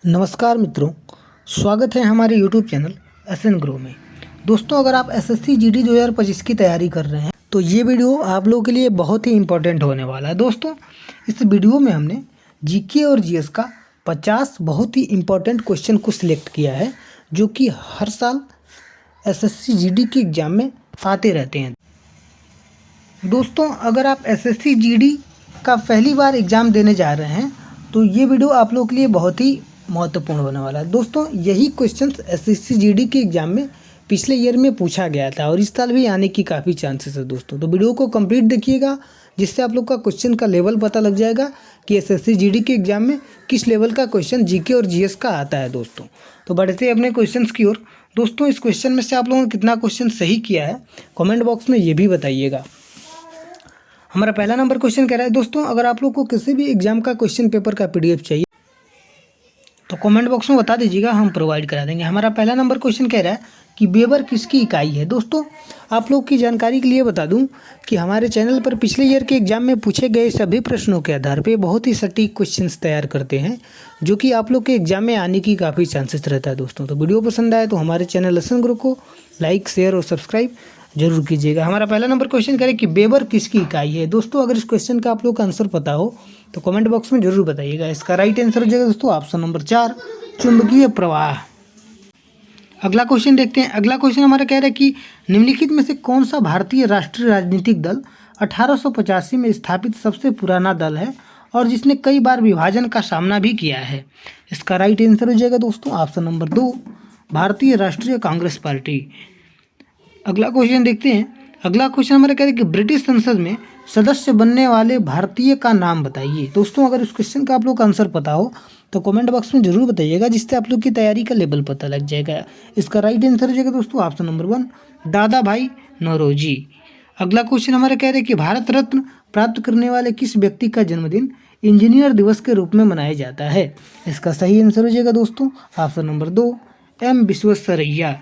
नमस्कार मित्रों, स्वागत है हमारे YouTube चैनल एसएन ग्रो में। दोस्तों, अगर आप एसएससी जीडी 2025 की तैयारी कर रहे हैं तो ये वीडियो आप लोगों के लिए बहुत ही इम्पोर्टेंट होने वाला है। दोस्तों, इस वीडियो में हमने जीके और जीएस का 50 बहुत ही इम्पोर्टेंट क्वेश्चन को सिलेक्ट किया है, जो कि हर साल एसएससी जीडी के एग्ज़ाम में आते रहते हैं। दोस्तों, अगर आप एसएससी जीडी का पहली बार एग्ज़ाम देने जा रहे हैं तो ये वीडियो आप लोगों के लिए बहुत ही महत्वपूर्ण होने वाला है। दोस्तों, यही क्वेश्चंस एसएससी जीडी के एग्ज़ाम में पिछले ईयर में पूछा गया था और इस साल भी आने की काफ़ी चांसेस है। दोस्तों, तो वीडियो को कंप्लीट देखिएगा, जिससे आप लोग का क्वेश्चन का लेवल पता लग जाएगा कि एसएससी जीडी के एग्ज़ाम में किस लेवल का क्वेश्चन जीके और जीएस का आता है। दोस्तों, तो बढ़ते हैं अपने क्वेश्चन की ओर। दोस्तों, इस क्वेश्चन में से आप लोगों ने कितना क्वेश्चन सही किया है कॉमेंट बॉक्स में ये भी बताइएगा। हमारा पहला नंबर क्वेश्चन कह रहा है, दोस्तों अगर आप लोग को किसी भी एग्जाम का क्वेश्चन पेपर का पीडीएफ चाहिए तो कमेंट बॉक्स में बता दीजिएगा, हम प्रोवाइड करा देंगे। हमारा पहला नंबर क्वेश्चन कह रहा है कि वेबर किसकी इकाई है। दोस्तों, आप लोग की जानकारी के लिए बता दूं कि हमारे चैनल पर पिछले ईयर के एग्जाम में पूछे गए सभी प्रश्नों के आधार पर बहुत ही सटीक क्वेश्चंस तैयार करते हैं, जो कि आप लोग के एग्जाम में आने की काफ़ी चांसेस रहता है। दोस्तों, तो वीडियो पसंद आए तो हमारे चैनल एसएन ग्रो को लाइक, शेयर और सब्सक्राइब जरूर कीजिएगा। हमारा पहला नंबर क्वेश्चन करें कि वेबर किसकी इकाई है। दोस्तों, अगर इस क्वेश्चन का आप लोग का आंसर पता हो तो कमेंट बॉक्स में जरूर बताइएगा। इसका राइट आंसर हो जाएगा दोस्तों ऑप्शन नंबर 4, चुंबकीय प्रवाह। अगला क्वेश्चन देखते हैं। अगला क्वेश्चन हमारा कह रहा है कि निम्नलिखित में से कौन सा भारतीय राष्ट्रीय राजनीतिक दल 1885 में स्थापित सबसे पुराना दल है और जिसने कई बार विभाजन का सामना भी किया है। इसका राइट आंसर हो जाएगा दोस्तों ऑप्शन नंबर 2, भारतीय राष्ट्रीय कांग्रेस पार्टी। अगला क्वेश्चन देखते हैं। अगला क्वेश्चन हमारा कह रहे हैं कि ब्रिटिश संसद में सदस्य बनने वाले भारतीय का नाम बताइए। दोस्तों, अगर इस क्वेश्चन का आप लोग का आंसर पता हो तो कमेंट बॉक्स में जरूर बताइएगा, जिससे आप लोग की तैयारी का लेवल पता लग जाएगा। इसका राइट आंसर हो जाएगा दोस्तों ऑप्शन नंबर 1, दादा भाई नौरोजी। अगला क्वेश्चन हमारा कह रहे हैं कि भारत रत्न प्राप्त करने वाले किस व्यक्ति का जन्मदिन इंजीनियर दिवस के रूप में मनाया जाता है। इसका सही आंसर हो जाएगा दोस्तों ऑप्शन नंबर 2, एम विश्वेश्वरैया।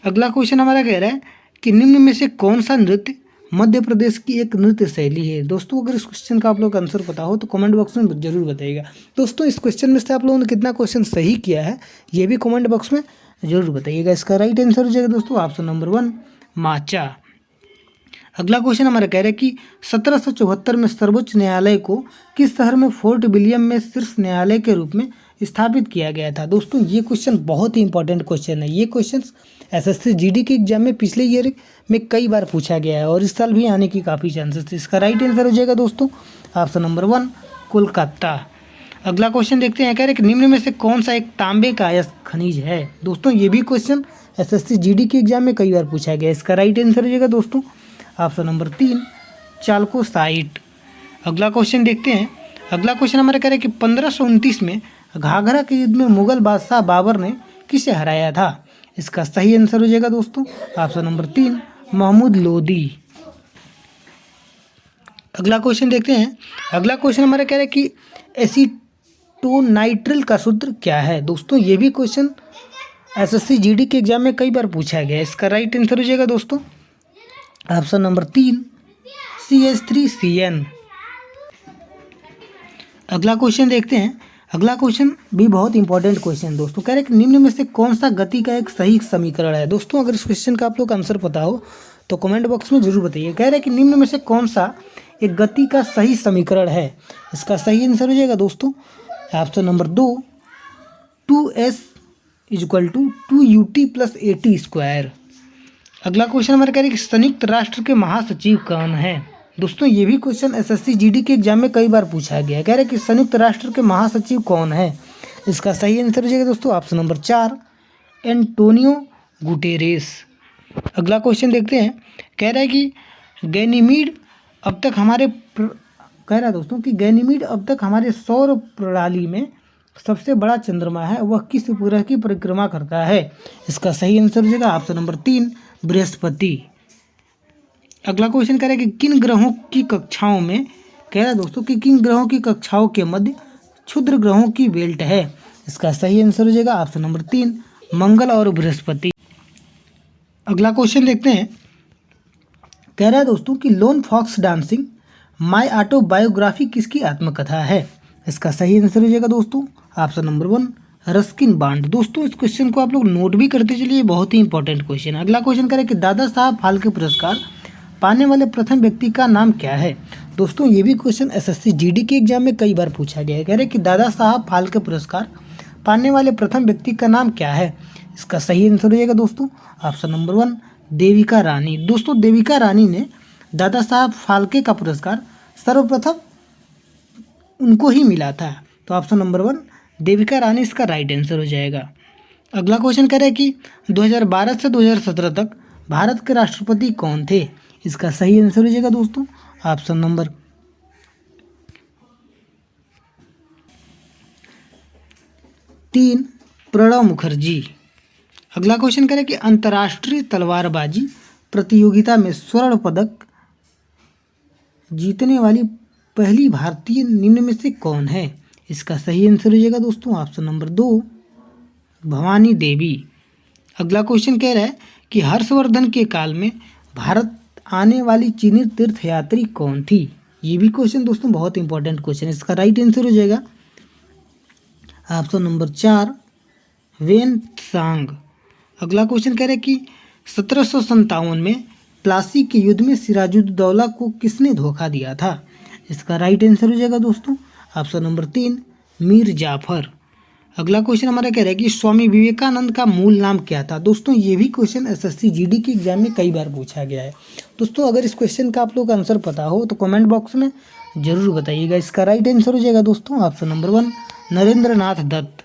अगला क्वेश्चन हमारा कह रहा है कि निम्न में से कौन सा नृत्य मध्य प्रदेश की एक नृत्य शैली है। दोस्तों, अगर इस क्वेश्चन का आप लोग का आंसर पता हो तो कमेंट बॉक्स में जरूर बताइएगा। दोस्तों, इस क्वेश्चन में से आप लोगों ने कितना क्वेश्चन सही किया है ये भी कमेंट बॉक्स में जरूर बताइएगा। इसका राइट आंसर हो जाएगा दोस्तों ऑप्शन नंबर 1, माचा। अगला क्वेश्चन हमारा कह रहा है कि 1774 में सर्वोच्च न्यायालय को किस शहर में फोर्ट विलियम में शीर्ष न्यायालय के रूप में स्थापित किया गया था। दोस्तों, ये क्वेश्चन बहुत ही इंपॉर्टेंट क्वेश्चन है। ये क्वेश्चन एसएससी जीडी के एग्जाम में पिछले ईयर में कई बार पूछा गया है और इस साल भी आने की काफ़ी चांसेस है। इसका राइट आंसर हो जाएगा दोस्तों ऑप्शन नंबर 1, कोलकाता। अगला क्वेश्चन देखते हैं। कह रहे हैं कि निम्न में से कौन सा एक तांबे का अयस्क खनिज है। दोस्तों, ये भी क्वेश्चन एसएससी जीडी के एग्जाम में कई बार पूछा गया है। इसका राइट आंसर हो जाएगा दोस्तों ऑप्शन नंबर 3, चाल्कोसाइट। अगला क्वेश्चन देखते हैं। अगला क्वेश्चन हमारा कह रहे हैं कि 1529 में घाघरा के युद्ध में मुगल बादशाह बाबर ने किसे हराया था। इसका सही आंसर हो जाएगा दोस्तों ऑप्शन नंबर 3, महमूद लोदी। अगला क्वेश्चन देखते हैं। अगला क्वेश्चन हमारा कह रहा है कि एसीटोनाइट्रिल का सूत्र क्या है। दोस्तों, ये भी क्वेश्चन एसएससी जीडी के एग्जाम में कई बार पूछा गया है। इसका राइट आंसर हो जाएगा दोस्तों ऑप्शन नंबर 3, CH3CN। अगला क्वेश्चन देखते हैं। अगला क्वेश्चन भी बहुत इंपॉर्टेंट क्वेश्चन दोस्तों। कह रहे हैं कि निम्न में से कौन सा गति का एक सही समीकरण है। दोस्तों, अगर इस क्वेश्चन का आप लोग का आंसर पता हो तो कमेंट बॉक्स में जरूर बताइए। कह रहे हैं कि निम्न में से कौन सा एक गति का सही समीकरण है। इसका सही आंसर हो जाएगा दोस्तों option number 2, 2S = 2UT + AT²। अगला क्वेश्चन हमारा कह रहे हैं कि संयुक्त राष्ट्र के महासचिव कौन है। दोस्तों, ये भी क्वेश्चन एसएससी जीडी के एग्जाम में कई बार पूछा गया है। कह रहे हैं कि संयुक्त राष्ट्र के महासचिव कौन है। इसका सही आंसर हो जाएगा दोस्तों ऑप्शन नंबर 4, एंटोनियो गुटेरेस। अगला क्वेश्चन देखते हैं। कह रहा है कि गैनीमीड अब तक हमारे सौर प्रणाली में सबसे बड़ा चंद्रमा है, वह किस उपग्रह की परिक्रमा करता है। इसका सही आंसर हो जाएगा ऑप्शन नंबर 3, बृहस्पति। अगला क्वेश्चन कह रहा है कि किन ग्रहों की कक्षाओं में के मध्य क्षुद्र ग्रहों की बेल्ट है। इसका सही आंसर हो जाएगा ऑप्शन नंबर 3, मंगल और बृहस्पति। अगला क्वेश्चन देखते हैं। कह रहा है दोस्तों कि lone fox dancing my autobiography किसकी आत्मकथा है। इसका सही आंसर हो जाएगा दोस्तों ऑप्शन नंबर 1, रस्किन बॉन्ड। दोस्तों इस क्वेश्चन को आप लोग नोट भी करते चलिए, बहुत ही इंपॉर्टेंट क्वेश्चन है। अगला क्वेश्चन करें कि दादा साहब फाल्के पुरस्कार पाने वाले प्रथम व्यक्ति का नाम क्या है। दोस्तों ये भी क्वेश्चन एसएससी जीडी के एग्जाम में कई बार पूछा गया है। कह रहे कि दादा साहब फाल्के पुरस्कार पाने वाले प्रथम व्यक्ति का नाम क्या है। इसका सही आंसर हो जाएगा दोस्तों ऑप्शन नंबर 1 देविका रानी। दोस्तों देविका रानी ने दादा साहब फाल्के का पुरस्कार सर्वप्रथम उनको ही मिला था। तो ऑप्शन नंबर 1 देविका रानी इसका राइट आंसर हो जाएगा। अगला क्वेश्चन कह रहे हैं कि 2012 से 2017 तक भारत के राष्ट्रपति कौन थे। इसका सही आंसर हो जाएगा दोस्तों ऑप्शन नंबर 3 प्रणब मुखर्जी। अगला क्वेश्चन करें कि अंतर्राष्ट्रीय तलवारबाजी प्रतियोगिता में स्वर्ण पदक जीतने वाली पहली भारतीय निम्न में से कौन है। इसका सही आंसर हो जाएगा दोस्तों ऑप्शन नंबर 2 भवानी देवी। अगला क्वेश्चन कह रहा है कि हर्षवर्धन के काल में भारत आने वाली चीनी तीर्थयात्री कौन थी। ये भी क्वेश्चन दोस्तों बहुत इंपॉर्टेंट क्वेश्चन है। इसका राइट आंसर हो जाएगा ऑप्शन नंबर 4 वेन त्सांग। अगला क्वेश्चन कह रहे हैं कि 1757 में प्लासी के युद्ध में सिराजुद्दौला को किसने धोखा दिया था। इसका राइट आंसर हो जाएगा दोस्तों ऑप्शन नंबर 3 मीर जाफर। अगला क्वेश्चन हमारा कह रहा है कि स्वामी विवेकानंद का मूल नाम क्या था। दोस्तों ये भी क्वेश्चन एसएससी जीडी के एग्जाम में कई बार पूछा गया है। दोस्तों अगर इस क्वेश्चन का आप लोग का आंसर पता हो तो कमेंट बॉक्स में जरूर बताइएगा। इसका राइट आंसर हो जाएगा दोस्तों ऑप्शन नंबर 1 नरेंद्र नाथ दत्त।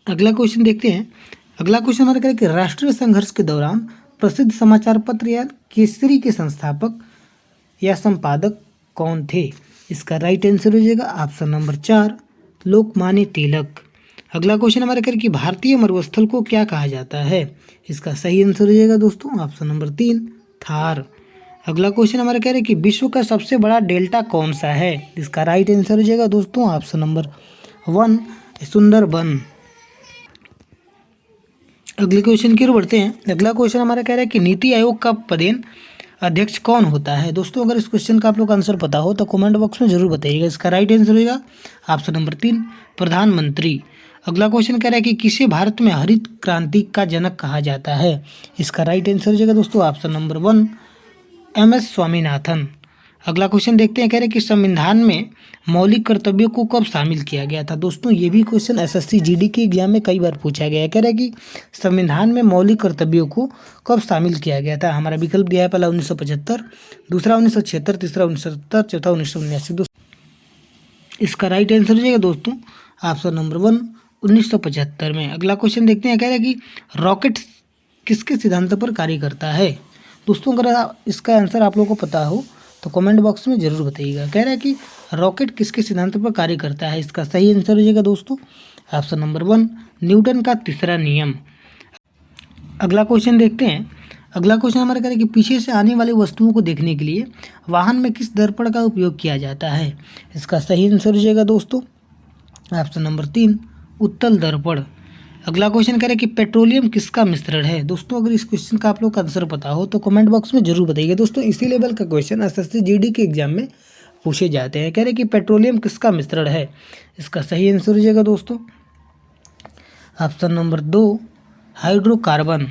अगला क्वेश्चन देखते हैं। अगला क्वेश्चन हमारा कह रहा है कि राष्ट्रीय संघर्ष के दौरान प्रसिद्ध समाचार पत्र या केसरी के संस्थापक या संपादक कौन थे। इसका राइट आंसर हो जाएगा ऑप्शन नंबर 4 लोकमान्य तिलक। अगला क्वेश्चन हमारा कह रहा है कि भारतीय मरुस्थल को क्या कहा जाता है। इसका सही आंसर हो जाएगा दोस्तों ऑप्शन नंबर 3 थार। अगला क्वेश्चन हमारा कह रहा है कि विश्व का सबसे बड़ा डेल्टा कौन सा है। इसका राइट आंसर हो जाएगा दोस्तों ऑप्शन नंबर 1 सुंदरबन। अगले क्वेश्चन की ओर बढ़ते हैं। अगला क्वेश्चन हमारा कह रहा है कि नीति आयोग का पदेन अध्यक्ष कौन होता है। दोस्तों अगर इस क्वेश्चन का आप लोग आंसर पता हो तो कमेंट बॉक्स में जरूर बताइएगा। इसका राइट आंसर होगा ऑप्शन नंबर 3 प्रधानमंत्री। अगला क्वेश्चन कह रहा है कि किसे भारत में हरित क्रांति का जनक कहा जाता है। इसका राइट आंसर हो जाएगा दोस्तों ऑप्शन नंबर 1 MS स्वामीनाथन। अगला क्वेश्चन देखते हैं। कह रहे हैं कि संविधान में मौलिक कर्तव्यों को कब शामिल किया गया था। दोस्तों ये भी क्वेश्चन एसएससी जीडी के एग्जाम में कई बार पूछा गया है। कह रहे हैं कि संविधान में मौलिक कर्तव्यों को कब शामिल किया गया था। हमारा विकल्प दिया है पहला 1975, दूसरा 1976, तीसरा 1970, चौथा 1979। इसका राइट आंसर हो जाएगा दोस्तों ऑप्शन नंबर 1 1975 में। अगला क्वेश्चन देखते हैं। कह रहे हैं कि रॉकेट किसके सिद्धांत पर कार्य करता है। दोस्तों अगर इसका आंसर आप लोगों को पता हो तो कमेंट बॉक्स में जरूर बताइएगा। कह रहा है कि रॉकेट किसके सिद्धांत पर कार्य करता है। इसका सही आंसर हो जाएगा दोस्तों ऑप्शन नंबर 1 न्यूटन का तीसरा नियम। अगला क्वेश्चन देखते हैं। अगला क्वेश्चन हमारा कह रहा है कि पीछे से आने वाली वस्तुओं को देखने के लिए वाहन में किस दर्पण का उपयोग किया जाता है। इसका सही आंसर हो जाएगा दोस्तों ऑप्शन नंबर 3 उत्तल दर्पण। अगला क्वेश्चन कह रहा है कि पेट्रोलियम किसका मिश्रण है। दोस्तों अगर इस क्वेश्चन का आप लोग का आंसर पता हो तो कमेंट बॉक्स में जरूर बताइएगा। दोस्तों इसी लेवल का क्वेश्चन एसएससी जीडी के एग्जाम में पूछे जाते हैं। कह रहे हैं कि पेट्रोलियम किसका मिश्रण है। इसका सही आंसर हो जाएगा दोस्तों ऑप्शन नंबर 2 हाइड्रोकार्बन।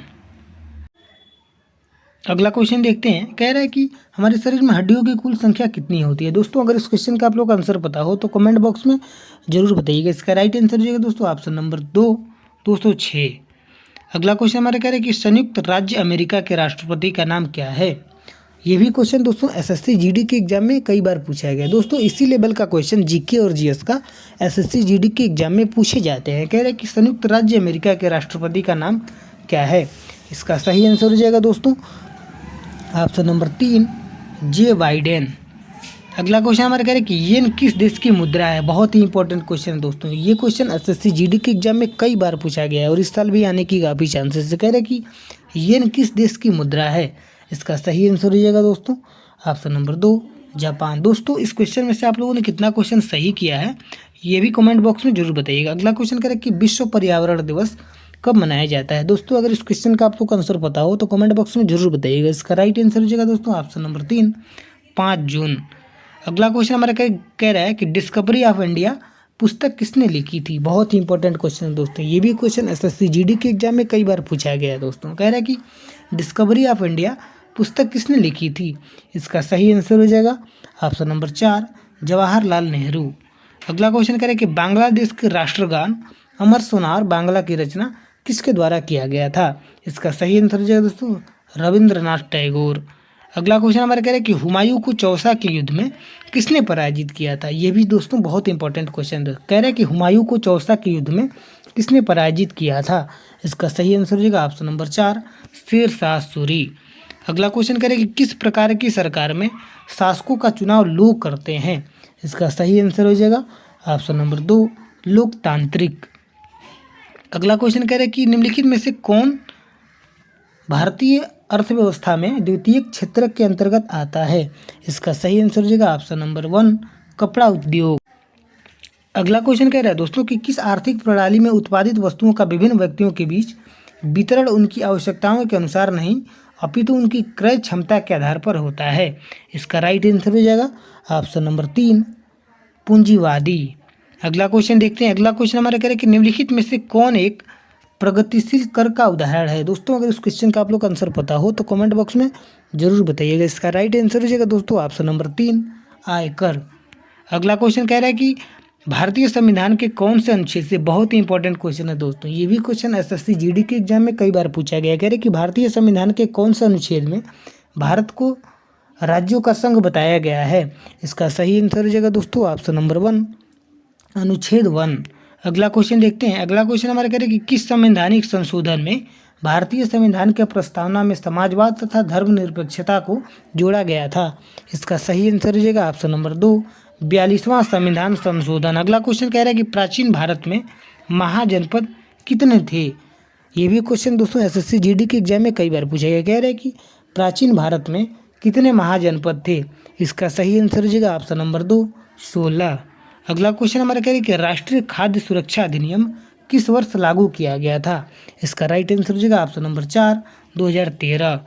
अगला क्वेश्चन देखते हैं। कह रहा है कि हमारे शरीर में हड्डियों की कुल संख्या कितनी होती है। दोस्तों अगर इस क्वेश्चन का आप लोग का आंसर पता हो तो कमेंट बॉक्स में जरूर बताइएगा। इसका राइट आंसर हो जाएगा दोस्तों ऑप्शन नंबर 2 206। अगला क्वेश्चन हमारा कह रहा है कि संयुक्त राज्य अमेरिका के राष्ट्रपति का नाम क्या है। ये भी क्वेश्चन दोस्तों एसएससी जीडी के एग्जाम में कई बार पूछा गया है। दोस्तों इसी लेवल का क्वेश्चन जीके और जीएस का एसएससी जीडी के एग्जाम में पूछे जाते हैं। कह रहे हैं कि संयुक्त राज्य अमेरिका के राष्ट्रपति का नाम क्या है। इसका सही आंसर हो जाएगा दोस्तों ऑप्शन नंबर 3 जे बाइडेन। अगला क्वेश्चन हमारा कह रहे हैं कि येन किस देश की मुद्रा है। बहुत ही इंपॉर्टेंट क्वेश्चन है दोस्तों। ये क्वेश्चन एसएससी जीडी के एग्जाम में कई बार पूछा गया है और इस साल भी आने की काफ़ी चांसेस है। कह रहे हैं कि येन किस देश की मुद्रा है। इसका सही आंसर हो जाएगा दोस्तों ऑप्शन नंबर 2 जापान। दोस्तों इस क्वेश्चन में से आप लोगों ने कितना क्वेश्चन सही किया है ये भी कमेंट बॉक्स में जरूर बताइएगा। अगला क्वेश्चन कह रहे हैं कि विश्व पर्यावरण दिवस कब मनाया जाता है। दोस्तों अगर इस क्वेश्चन का आप लोग का आंसर पता हो तो कमेंट बॉक्स में जरूर बताइएगा। इसका राइट आंसर हो जाएगा दोस्तों ऑप्शन नंबर 3 5 जून। अगला क्वेश्चन हमारा कह रहा है कि डिस्कवरी ऑफ इंडिया पुस्तक किसने लिखी थी? बहुत ही इंपॉर्टेंट क्वेश्चन है दोस्तों। ये भी क्वेश्चन एसएससी जीडी के एग्जाम में कई बार पूछा गया है दोस्तों। कह रहा है कि डिस्कवरी ऑफ इंडिया पुस्तक किसने लिखी थी? इसका सही आंसर हो जाएगा ऑप्शन नंबर 4 जवाहरलाल नेहरू। अगला क्वेश्चन कह रहे कि बांग्लादेश के राष्ट्रगान अमर सोनार बांग्ला की रचना किसके द्वारा किया गया था? इसका सही आंसर हो जाएगा दोस्तों रविंद्रनाथ टैगोर। अगला क्वेश्चन हमारे कह रहे हैं कि हुमायूं को चौसा के युद्ध में किसने पराजित किया था? ये भी दोस्तों बहुत इंपॉर्टेंट क्वेश्चन है। कह रहे हैं कि हुमायूं को चौसा के युद्ध में किसने पराजित किया था? इसका सही आंसर हो जाएगा ऑप्शन नंबर 4 शेर शाह सूरी। अगला क्वेश्चन कह रहे हैं कि किस प्रकार की सरकार में शासकों का चुनाव लोग करते हैं? इसका सही आंसर हो जाएगा ऑप्शन नंबर 2 लोकतांत्रिक। अगला क्वेश्चन कह रहे हैं कि निम्नलिखित में से कौन भारतीय अर्थव्यवस्था में द्वितीय क्षेत्र के अंतर्गत आता है? इसका सही आंसर हो जाएगा ऑप्शन नंबर 1 कपड़ा उद्योग। अगला क्वेश्चन कह रहा है दोस्तों कि किस आर्थिक प्रणाली में उत्पादित वस्तुओं का विभिन्न व्यक्तियों के बीच वितरण उनकी आवश्यकताओं के अनुसार नहीं अपितु उनकी क्रय क्षमता के आधार पर होता है? इसका राइट आंसर हो जाएगा ऑप्शन नंबर 3 पूंजीवादी। अगला क्वेश्चन देखते हैं। अगला क्वेश्चन हमारा कह रहे हैं कि निम्नलिखित में से कौन एक प्रगतिशील कर का उदाहरण है? दोस्तों अगर इस क्वेश्चन का आप लोग आंसर पता हो तो कमेंट बॉक्स में जरूर बताइएगा। इसका राइट आंसर हो जाएगा दोस्तों ऑप्शन नंबर 3 आयकर। अगला क्वेश्चन कह रहा है कि भारतीय संविधान के कौन से अनुच्छेद से, बहुत ही इंपॉर्टेंट क्वेश्चन है दोस्तों। ये भी क्वेश्चन एसएससी जीडी के एग्जाम में कई बार पूछा गया। कह रहे कि भारतीय संविधान के कौन से अनुच्छेद में भारत को राज्यों का संघ बताया गया है? इसका सही आंसर हो जाएगा दोस्तों ऑप्शन नंबर 1 अनुच्छेद 1। अगला क्वेश्चन देखते हैं। अगला क्वेश्चन हमारा कह रहे हैं कि किस संवैधानिक संशोधन में भारतीय संविधान के प्रस्तावना में समाजवाद तथा धर्मनिरपेक्षता को जोड़ा गया था? इसका सही आंसर हो जाएगा ऑप्शन नंबर 2 42वां संविधान संशोधन। अगला क्वेश्चन कह रहा है कि प्राचीन भारत में महाजनपद कितने थे? ये भी क्वेश्चन दोस्तों एसएससी जीडी के एग्जाम में कई बार पूछा गया। कह रहे हैं कि प्राचीन भारत में कितने महाजनपद थे? इसका सही आंसर हो जाएगा ऑप्शन नंबर 2 16। अगला क्वेश्चन हमारा कह रहे हैं कि राष्ट्रीय खाद्य सुरक्षा अधिनियम किस वर्ष लागू किया गया था? इसका राइट आंसर हो जाएगा ऑप्शन नंबर 4 2013।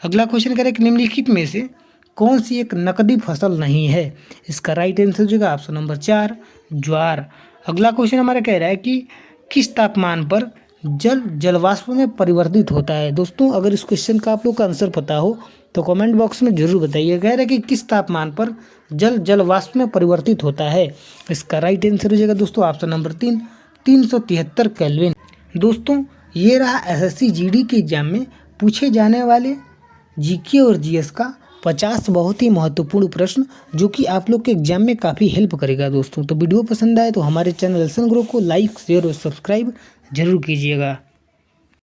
अगला क्वेश्चन कह रहे हैं कि निम्नलिखित में से कौन सी एक नकदी फसल नहीं है? इसका राइट आंसर हो जाएगा ऑप्शन नंबर 4 ज्वार। अगला क्वेश्चन हमारा कह रहा है कि किस तापमान पर जल जलवाष्प में परिवर्तित होता है? दोस्तों अगर इस क्वेश्चन का आप लोग का आंसर पता हो तो कमेंट बॉक्स में जरूर बताइए। कह रहे हैं कि किस तापमान पर जल जलवाष्प में परिवर्तित होता है? इसका राइट आंसर हो जाएगा दोस्तों ऑप्शन नंबर 3 373 केल्विन। दोस्तों ये रहा एसएससी जीडी के एग्जाम में पूछे जाने वाले जीके और जीएस का 50 बहुत ही महत्वपूर्ण प्रश्न, जो कि आप लोग के एग्जाम में काफ़ी हेल्प करेगा दोस्तों। तो वीडियो पसंद आए तो हमारे चैनल एसन ग्रो को लाइक शेयर और सब्सक्राइब जरूर कीजिएगा।